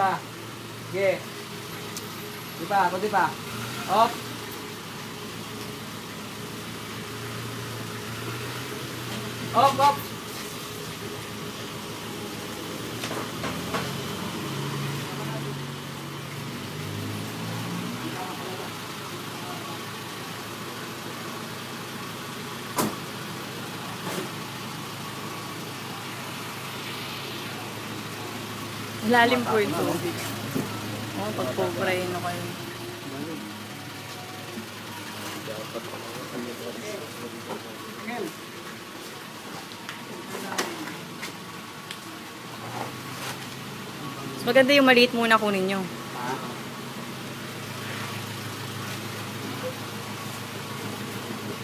pa. Sige. Di pa, kunti pa. Op. Op, op. Lalim po yung tubig. Oh, pag-pobrayin na kayo. Mas maganda yung maliit muna kunin nyo.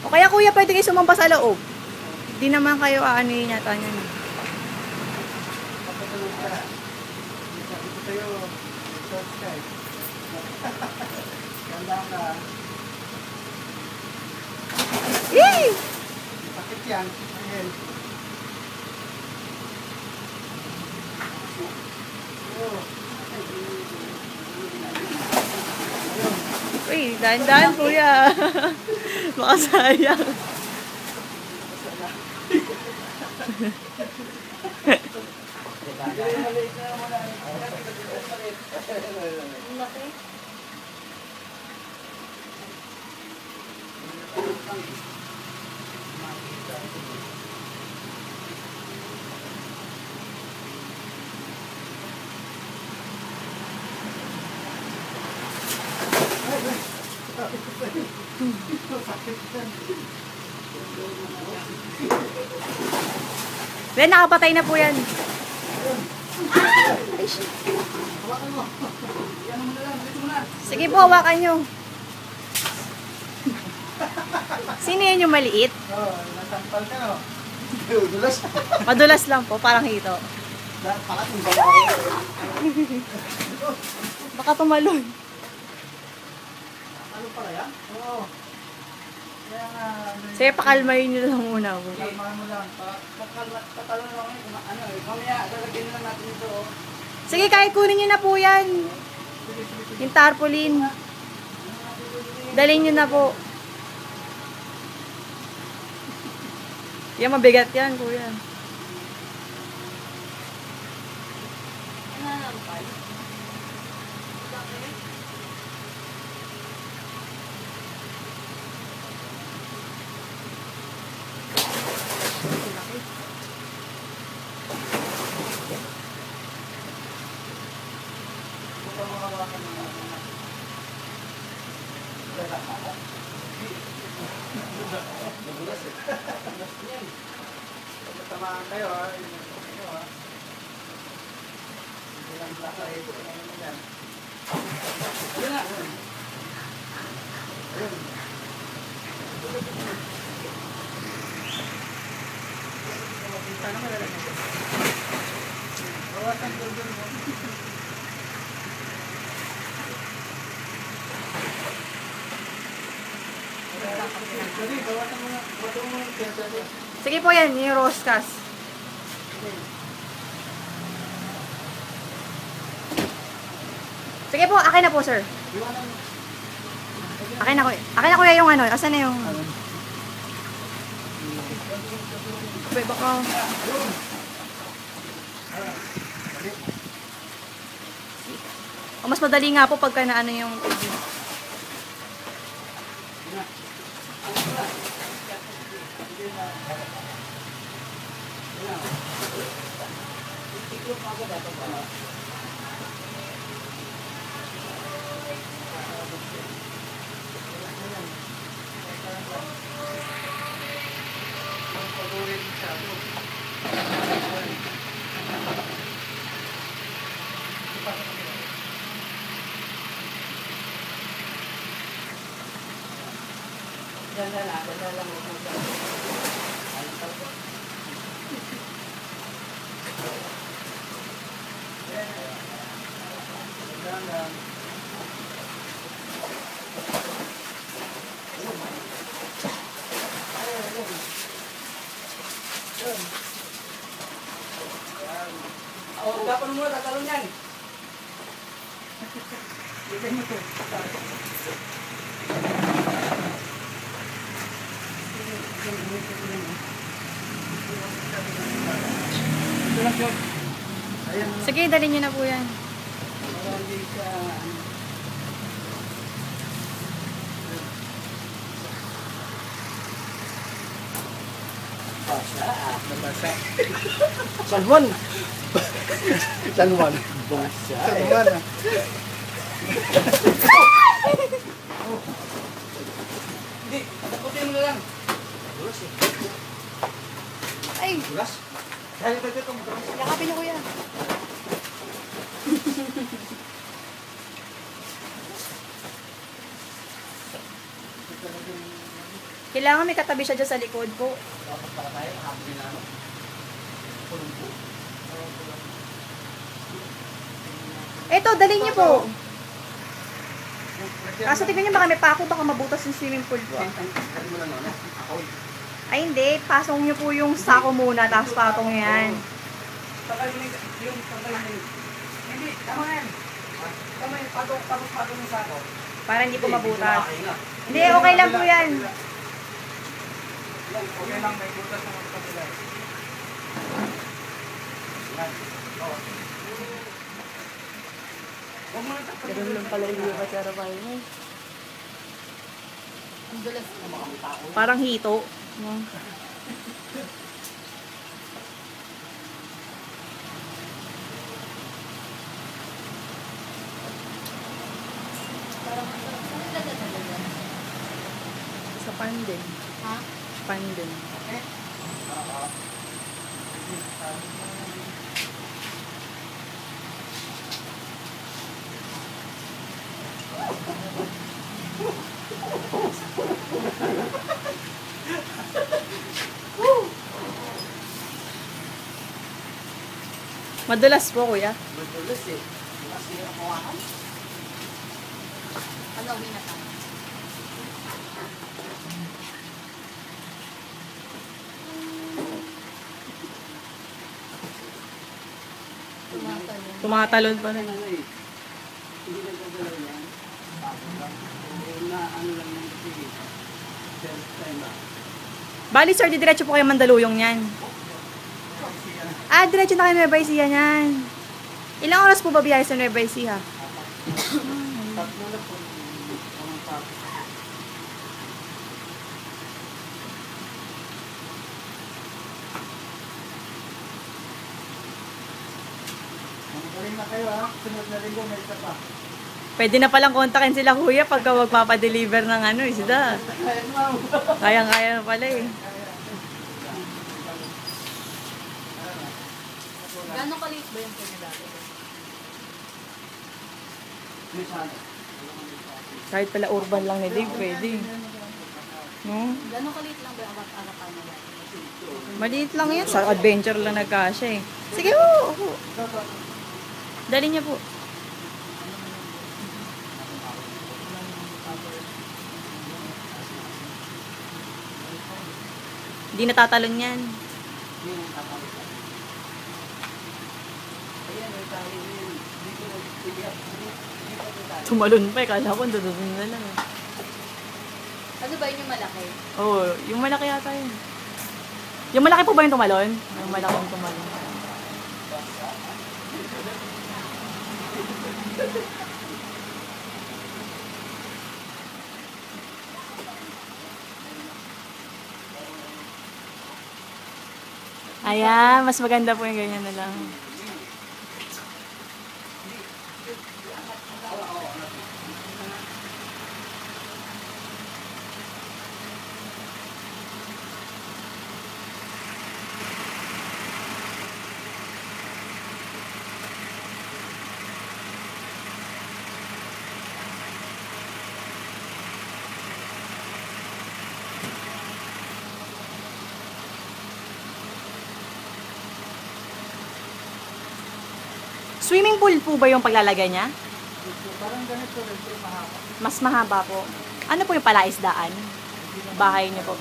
O kaya kuya, pwede kayo sumampa sa loob. Hindi naman kayo aanuhin yata nyo. Ganda ka. Yay! Sakit yan. Ayan. Uy, dahan-dahan kuya. Makasayang. Ben, nakapatay na po yan. Sige po, hawakan nyo. Sino yun yung maliit? Oo, nasampal ka no? Dulas. Madulas lang po, parang hito. Baka tumalon. Ano pala yan? Oo. Kaya nga... Sige, pakalmayin nyo lang muna po. Kalmahan mo lang. Patalon lang ngayon. Ano eh. Mamaya, lalagyan na natin ito. Sige, kahit kunin nyo na po yan. Yung tarpaulin. Dalhin nyo na po. Yan, mabigat yan, kuya. Tamaan kayo ha. Ilang plaka ito. Ano yan? Ayun na. Ayun. Sana malalagay. Bawasan ko dun mo. Sige po yan, yung roscas. Sige po, akin na po, sir. Akin na kuya. Akin na kuya yung ano. Asan na yung... Wait, baka... O, mas madali nga po pagka na ano yung... Ganda lang. Dapat mo tatalon yan. mo to. Ito lang yun. Ayan. Sige, dalhin niyo na po yan. Para hindi siya, ano. Nabasa. Salmon! Salmon. Basa. Salmon. Hindi, taputin mo na lang. Bulas eh. Ay, Bulas? Dahil ba ito bulas? yakapin niyo kuya. Kailangan may katabi siya dyan sa likod po. Dapat para tayo, habulin na ano. Pulong po. Eto, dalhin niyo po. Kaso tignan niyo baka may pako, baka mabutas yung swimming pool po. Ano mo lang ano? Ako. Ay hindi, pasong niyo po yung sako muna, tapos patong yan. Tagalin yung tagalin. Hindi, tama yan. Tama yung patong yung sako. Para hindi po mabutas. Okay na. Hindi, okay lang po yan. Okay lang, may butas na magpapila. Yan. Oo. Huwag mo nang tapatin. Ganun lang pala yung iba sa harapan mo. Ang dalas na makamita ko. Parang hito. No? Sa pan din. Ha? Pan din. Madulas po, kuya. Madulas eh. Kasi ang kawahan. Ano, uwi na tayo. Tumatalon. Tumatalon pa rin. Ano eh. Hindi nagagalaw yan. Tapos lang. Na ano lang yung kasi. Self time ba? Bali, sir, diretso po kayo Mandaluyong yan. Ah, diretso na kayo Nueva Ecija yan. Ilang oras po ba biyahe sa Nueva Ecija? Tatlo na po. Ang tapos. Magaling na kayo ha. Sunod na linggo may isa pa. Pwede na palang kontakin sila kuya pagka magpapadeliver ng ano, isda. Ayun ma'am. Kayang-kaya na pala eh. Gano'ng kaliit ba yung pinadali? May sana. Kahit pala urban lang ni Dave, pwede. No? Gano'ng kaliit lang ba yung arat-aratan nila? Maliit lang yan. Sa adventure lang nagkasya eh. Sige, oo. Dali niya po. Hindi natatalon yan. Yun ang tatapos. Ayan, may tali yun. Dito nagtiyak. Dito may tali. Tumalon pa eh. Kala ko dududun na lang eh. Ano ba yun yung malaki? Oo, yung malaki yata yun. Yung malaki po ba yung tumalon? Yung malaki yung tumalon. Ayan, mas maganda po yung ganyan na lang. Swimming pool po ba yung paglalagay niya? Parang ganito rin pero mahaba. Mas mahaba po. Ano po yung palaisdaan? Bahay niyo po.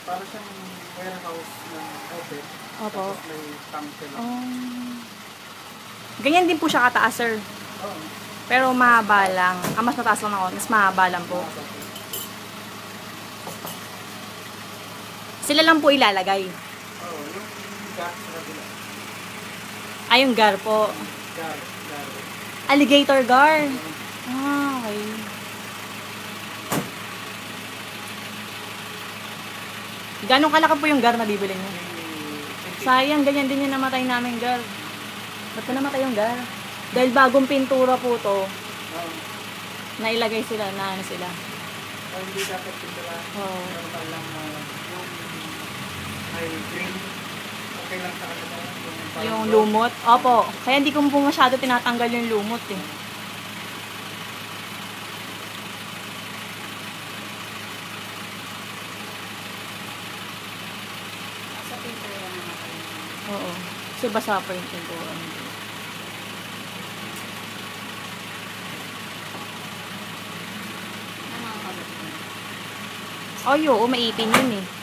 Para siyang warehouse ng open. Opo. Tapos may tank sila. Ganyan din po siya kataas, sir. Oo. Pero mahaba lang. Mas mataas lang ako. Mas mahaba lang po. Sila lang po ilalagay. Oo, yung gas sa kabila. Ay, yung gar po. Gar. Alligator gar. Ah, okay. Ganong kalaki po yung gar na bibili niyo? Sayang, ganyan din yung namatay namin gar. Ba't ko namatay yung gar? Dahil bagong pintura po to, nailagay sila, na ano sila. Hindi dapat pintura. Oo. Normal lang na yung may green. Okay lang sa kanila. Yung lumot. Opo. Kaya hindi ko po masyado tinatanggal yung lumot eh. Sa pintura na natin. Oo. Kasi basa pa yung pintura. Ano mga kabot mo? Ay, oo. Maipin yun eh.